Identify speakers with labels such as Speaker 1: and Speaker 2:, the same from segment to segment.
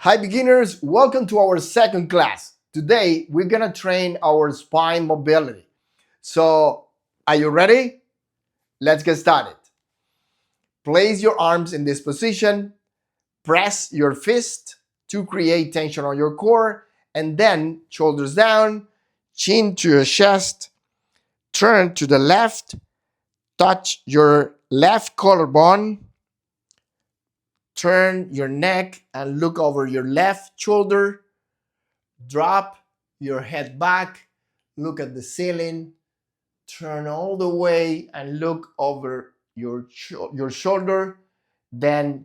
Speaker 1: Hi beginners, welcome to our second class. Today we're gonna train our spine mobility. So, are you ready? Let's get started. Place your arms in this position, press your fist to create tension on your core, and then shoulders down, chin to your chest, turn to the left, touch your left collarbone, turn your neck and look over your left shoulder. Drop your head back, look at the ceiling, turn all the way and look over your shoulder, then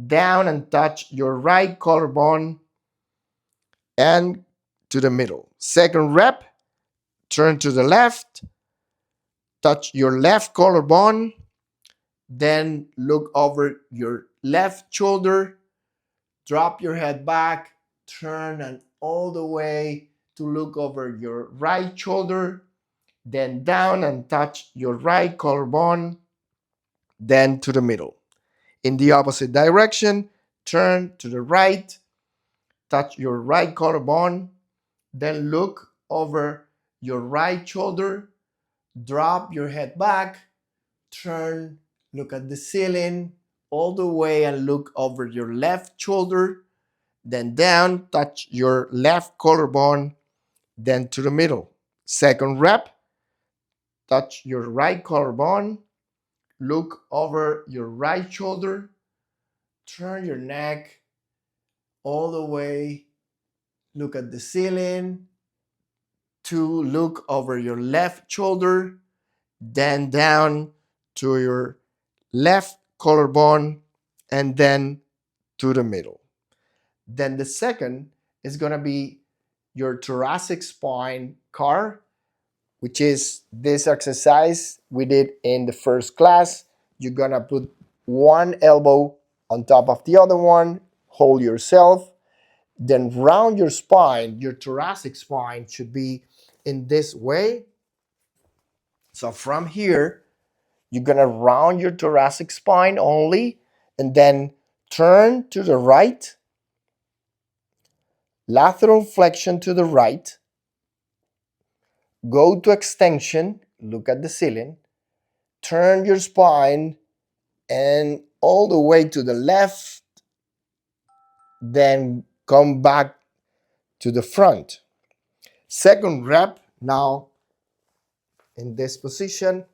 Speaker 1: down and touch your right collarbone and to the middle. Second rep, turn to the left, touch your left collarbone, then look over your left shoulder, drop your head back, turn and all the way to look over your right shoulder, then down and touch your right collarbone, then to the middle. In the opposite direction, turn to the right, touch your right collarbone, then look over your right shoulder, drop your head back, turn, look at the ceiling, all the way and look over your left shoulder, then down, touch your left collarbone, then to the middle. Second rep, touch your right collarbone, look over your right shoulder, turn your neck all the way, look at the ceiling, to look over your left shoulder, then down to your left collarbone, and then to the middle. Then the second is going to be your thoracic spine car, which is this exercise we did in the first class. You're going to put one elbow on top of the other one, hold yourself, then round your spine. Your thoracic spine should be in this way. So from here, you're going to round your thoracic spine only, and then turn to the right, lateral flexion to the right, go to extension, look at the ceiling, turn your spine and all the way to the left, then come back to the front. Second rep, now in this position,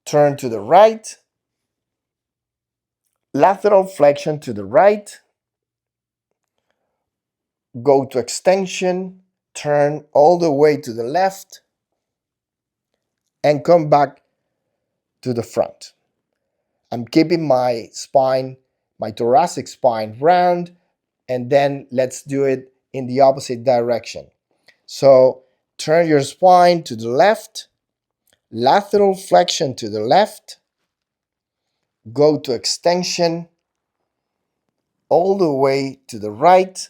Speaker 1: turn to the right, lateral flexion to the right, go to extension, turn all the way to the left, and come back to the front. I'm keeping my spine, my thoracic spine round, and then let's do it in the opposite direction. So turn your spine to the left, lateral flexion to the left, go to extension all the way to the right,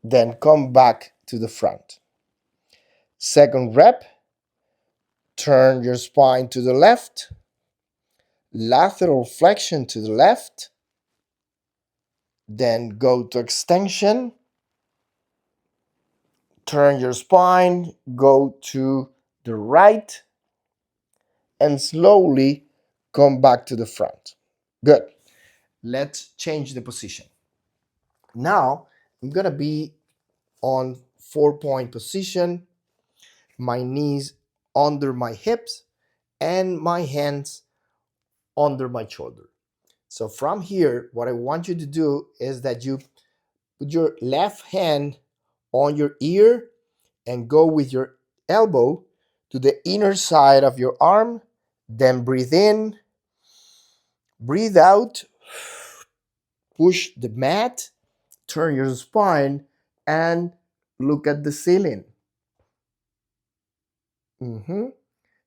Speaker 1: then come back to the front. Second rep, turn your spine to the left, lateral flexion to the left, then go to extension, turn your spine, go to the right, and slowly come back to the front. Good. Let's change the position. Now I'm going to be on 4-point position, my knees under my hips and my hands under my shoulder. So from here, what I want you to do is that you put your left hand on your ear and go with your elbow to the inner side of your arm. Then breathe in, breathe out, push the mat, turn your spine, and look at the ceiling.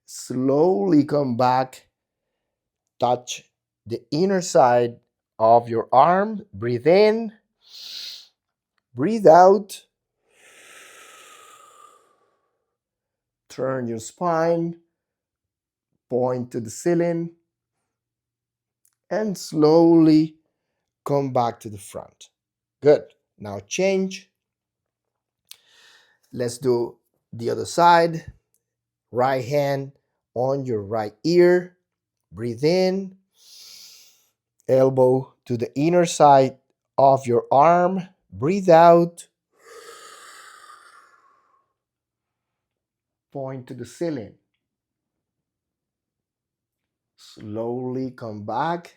Speaker 1: Slowly come back, touch the inner side of your arm, breathe in, breathe out, turn your spine, point to the ceiling, and slowly come back to the front. Good. Now change. Let's do the other side. Right hand on your right ear. Breathe in. Elbow to the inner side of your arm. Breathe out. Point to the ceiling. Slowly come back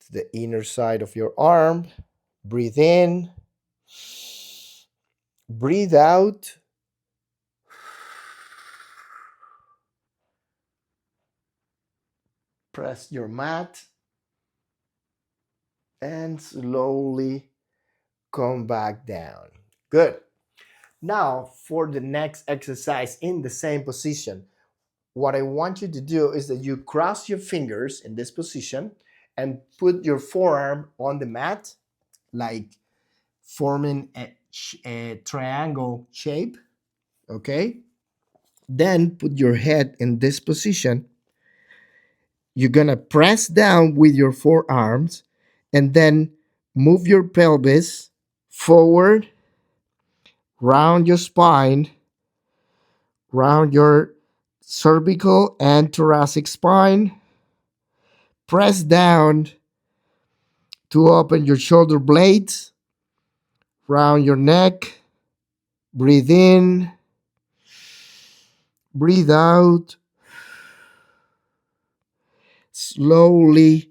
Speaker 1: to the inner side of your arm. Breathe in. Breathe out. Press your mat and slowly come back down. Good. Now, for the next exercise in the same position, what I want you to do is that you cross your fingers in this position and put your forearm on the mat, like forming a triangle shape. Okay? Then put your head in this position. You're gonna press down with your forearms and then move your pelvis forward, round your spine, round your cervical and thoracic spine. Press down to open your shoulder blades, round your neck. Breathe in, breathe out. Slowly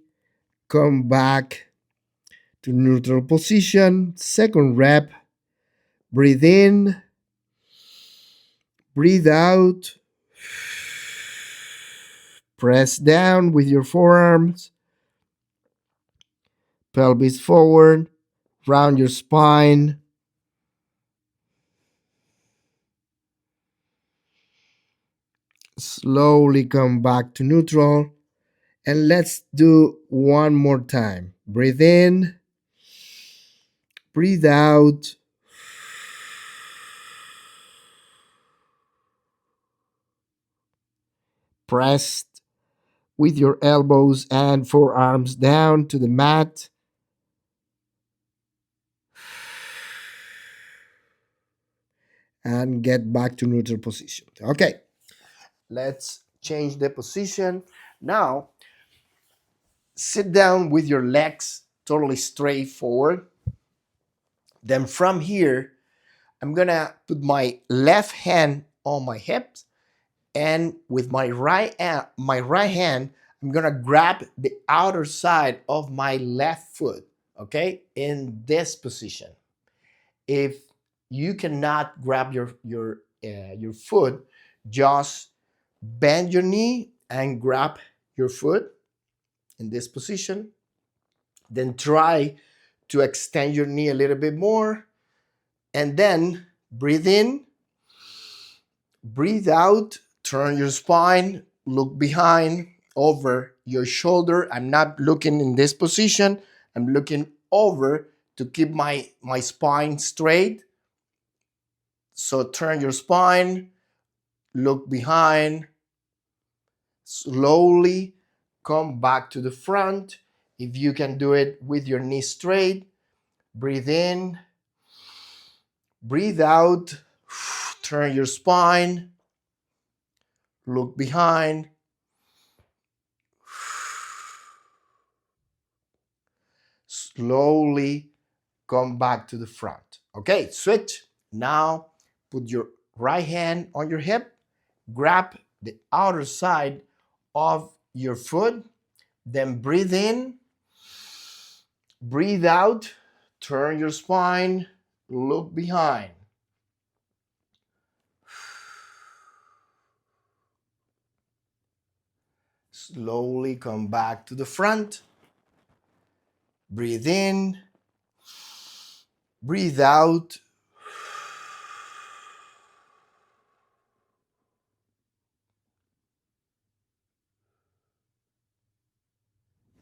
Speaker 1: come back to neutral position. Second rep. Breathe in, breathe out. Press down with your forearms, pelvis forward, round your spine. Slowly come back to neutral. And let's do one more time. Breathe in, breathe out. Press with your elbows and forearms down to the mat. And get back to neutral position. Okay, let's change the position. Now, sit down with your legs totally straight forward. Then from here, I'm gonna put my left hand on my hips, and with my right hand, I'm gonna grab the outer side of my left foot. Okay, in this position. If you cannot grab your foot, just bend your knee and grab your foot in this position. Then try to extend your knee a little bit more, and then breathe in, breathe out, turn your spine, look behind, over your shoulder. I'm not looking in this position. I'm looking over to keep my spine straight. So turn your spine, look behind, slowly come back to the front. If you can do it with your knee straight, breathe in, breathe out, turn your spine, look behind, slowly come back to the front. Okay, switch. Now put your right hand on your hip, grab the outer side of your foot, then breathe in, breathe out, turn your spine, look behind. Slowly come back to the front. Breathe in, breathe out.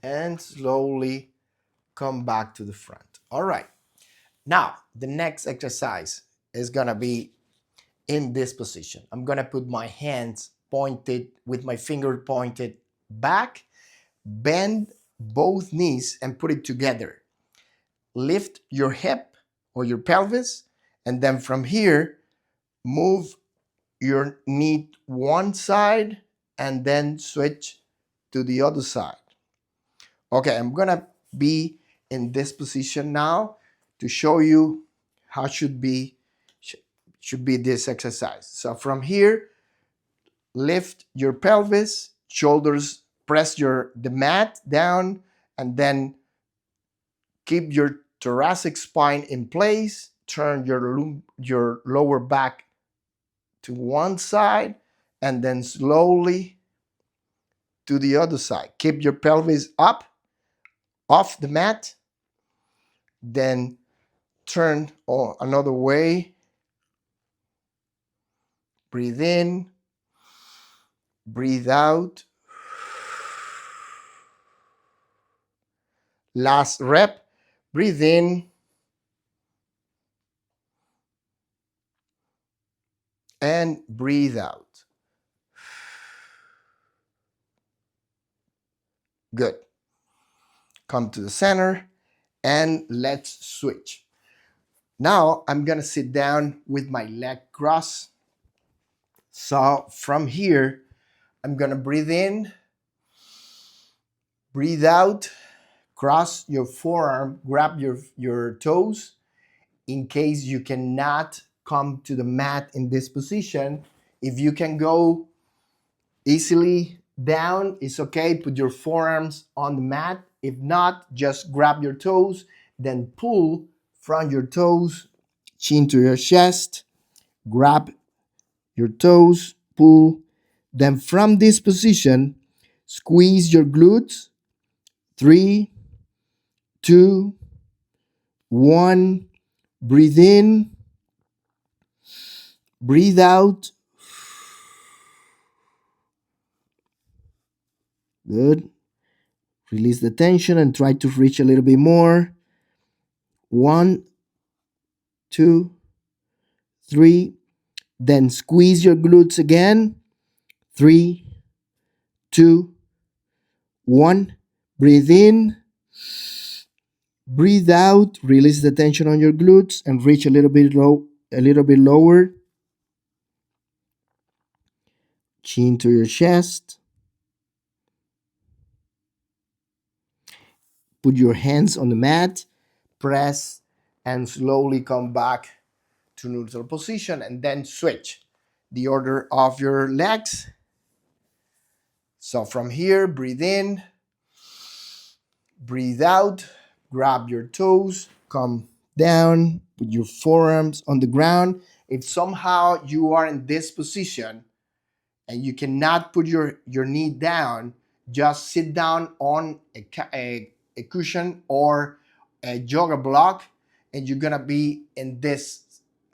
Speaker 1: And slowly come back to the front. All right. Now, the next exercise is going to be in this position. I'm going to put my hands pointed with my finger pointed back, bend both knees and put it together. Lift your hip or your pelvis, and then from here, move your knee one side and then switch to the other side. Okay, I'm gonna be in this position now to show you how should be this exercise. So from here, lift your pelvis, shoulders, press the mat down, and then keep your thoracic spine in place. Turn your lower back to one side, and then slowly to the other side. Keep your pelvis up off the mat, then turn another way. Breathe in, breathe out. Last rep. Breathe in and breathe out. Good. Come to the center and let's switch. Now I'm gonna sit down with my leg crossed. So from here, I'm gonna breathe in, breathe out, cross your forearm, grab your toes. In case you cannot come to the mat in this position, if you can go easily down, it's okay. Put your forearms on the mat. If not, just grab your toes, then pull from your toes, chin to your chest, grab your toes, pull. Then from this position, squeeze your glutes. 3, 2, 1. Breathe in, breathe out. Good. Release the tension and try to reach a little bit more. 1, 2, 3. Then squeeze your glutes again. 3, 2, 1. Breathe in, breathe out. Release the tension on your glutes and reach a little bit lower. Chin to your chest. Put your hands on the mat, press, and slowly come back to neutral position, and then switch the order of your legs. So from here, breathe in, breathe out, grab your toes, come down, put your forearms on the ground. If somehow you are in this position and you cannot put your knee down, just sit down on a cushion or a yoga block, and you're gonna be in this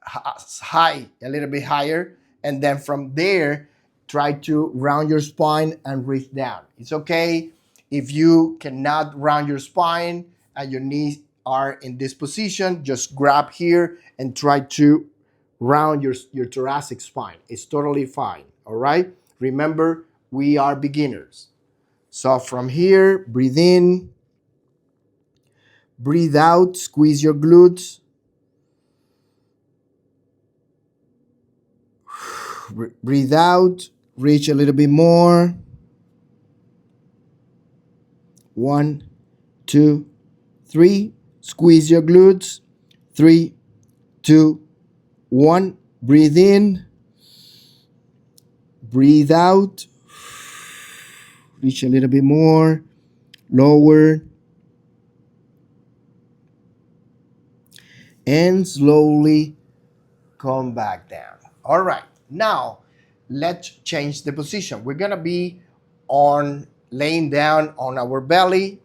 Speaker 1: high, a little bit higher, and then from there, try to round your spine and reach down. It's okay if you cannot round your spine and your knees are in this position, just grab here and try to round your thoracic spine. It's totally fine, all right? Remember, we are beginners. So from here, breathe in, breathe out, squeeze your glutes. Breathe out, reach a little bit more. 1, 2, 3. Squeeze your glutes. 3, 2, 1. Breathe in, breathe out. Reach a little bit more. Lower. And slowly come back down. All right. Now, let's change the position. We're going to be on laying down on our belly,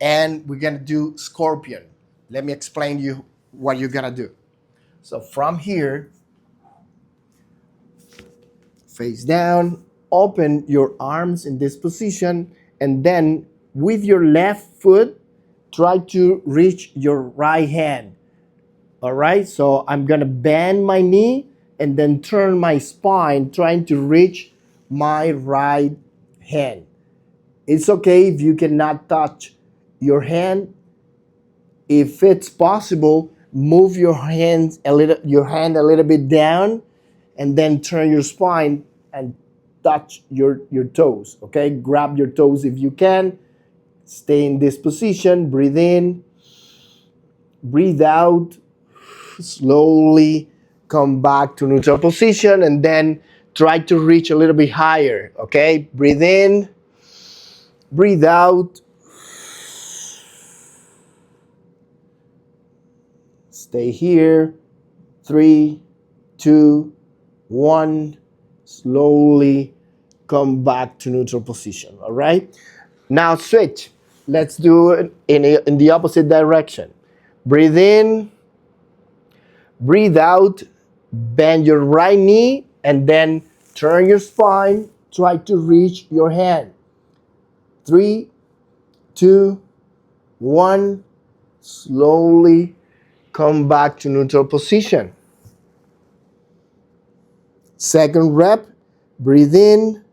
Speaker 1: and we're going to do scorpion. Let me explain you what you're going to do. So from here, face down, open your arms in this position, and then with your left foot, try to reach your right hand. All right, so I'm gonna bend my knee and then turn my spine, trying to reach my right hand. It's okay if you cannot touch your hand. If it's possible, move your hand a little bit down, and then turn your spine and touch your toes. Okay, grab your toes if you can. Stay in this position. Breathe in, breathe out. Slowly come back to neutral position, and then try to reach a little bit higher. Okay, breathe in, breathe out. Stay here. 3, 2, 1. Slowly come back to neutral position. All right. Now switch. Let's do it in the opposite direction. Breathe in, breathe out. Bend your right knee, and then turn your spine. Try to reach your hand. 3, 2, 1. Slowly come back to neutral position. Second rep. Breathe in,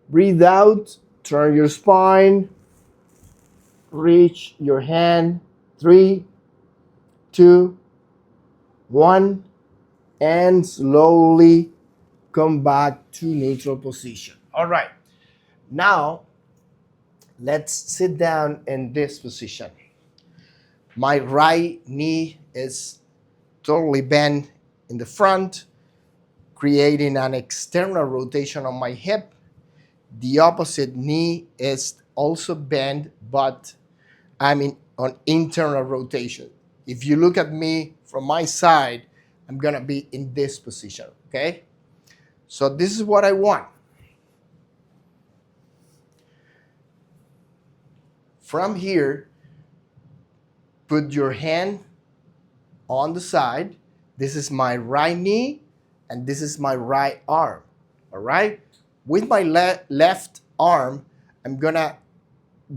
Speaker 1: breathe out. Turn your spine. Reach your hand. 3, 2, 1. And slowly come back to neutral position. All right. Now, let's sit down in this position. My right knee is totally bent in the front, creating an external rotation on my hip. The opposite knee is also bent, but I'm on internal rotation. If you look at me from my side, I'm gonna be in this position, okay? So this is what I want. From here, put your hand on the side. This is my right knee, and this is my right arm, all right? With my left arm, I'm gonna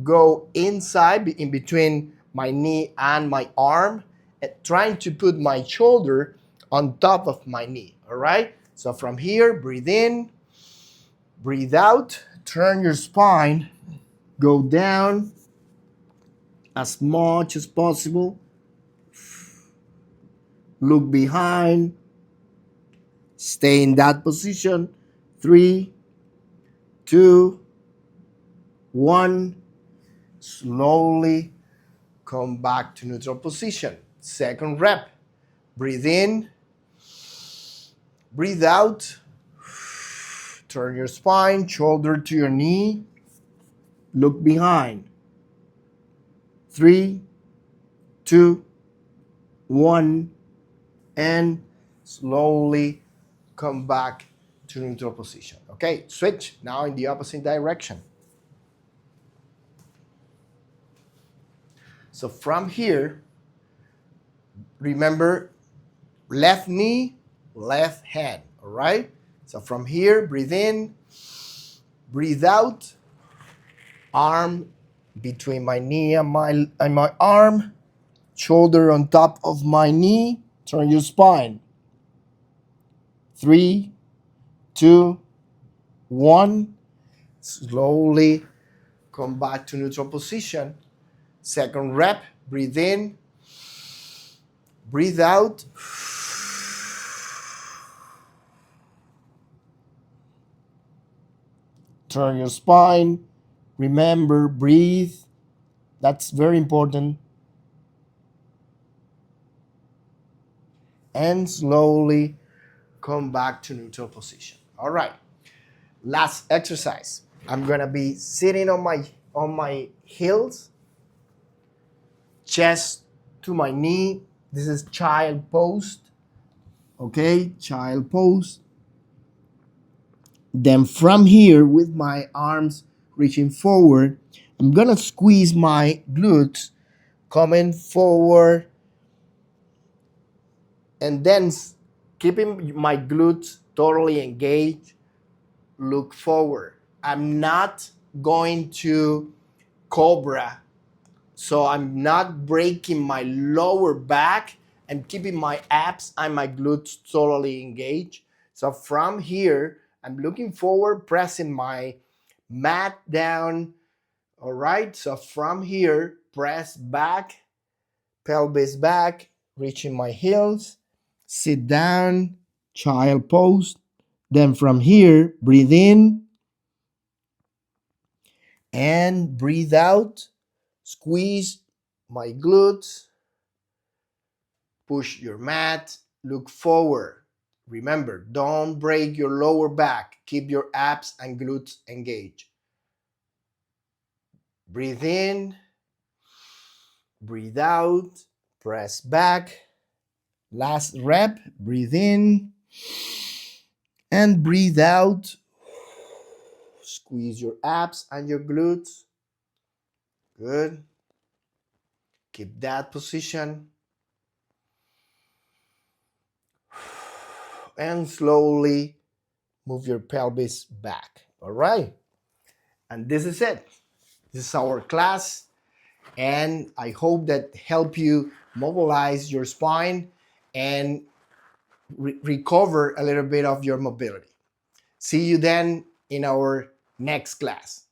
Speaker 1: go inside in between my knee and my arm, and trying to put my shoulder on top of my knee, all right? So from here, breathe in, breathe out, turn your spine, go down as much as possible. Look behind, stay in that position. 3, 2, 1. Slowly come back to neutral position. Second rep. Breathe in, breathe out. Turn your spine, shoulder to your knee. Look behind. 3, 2, 1. And slowly come back to neutral position. Okay, switch now in the opposite direction. So from here, remember, left knee, left hand, all right? So from here, breathe in, breathe out. Arm between my knee and my arm. Shoulder on top of my knee. Turn your spine. 3, 2, 1. Slowly come back to neutral position. Second rep. Breathe in, breathe out. Turn your spine. Remember, breathe. That's very important. And slowly come back to neutral position. All right. Last exercise. I'm gonna be sitting on my heels, chest to my knee. This is child pose. Okay, child pose. Then from here, with my arms reaching forward, I'm gonna squeeze my glutes coming forward, and then keeping my glutes totally engaged. Look forward. I'm not going to cobra, so I'm not breaking my lower back and keeping my abs and my glutes totally engaged. So from here, I'm looking forward, pressing my mat down. All right, so from here, press back, pelvis back, reaching my heels, sit down, child pose. Then from here, breathe in and breathe out. Squeeze my glutes, push your mat, look forward. Remember, don't break your lower back. Keep your abs and glutes engaged. Breathe in, breathe out, press back. Last rep, breathe in and breathe out. Squeeze your abs and your glutes. Good. Keep that position. And slowly move your pelvis back. All right. And this is it. This is our class. And I hope that help you mobilize your spine and recover a little bit of your mobility. See you then in our next class.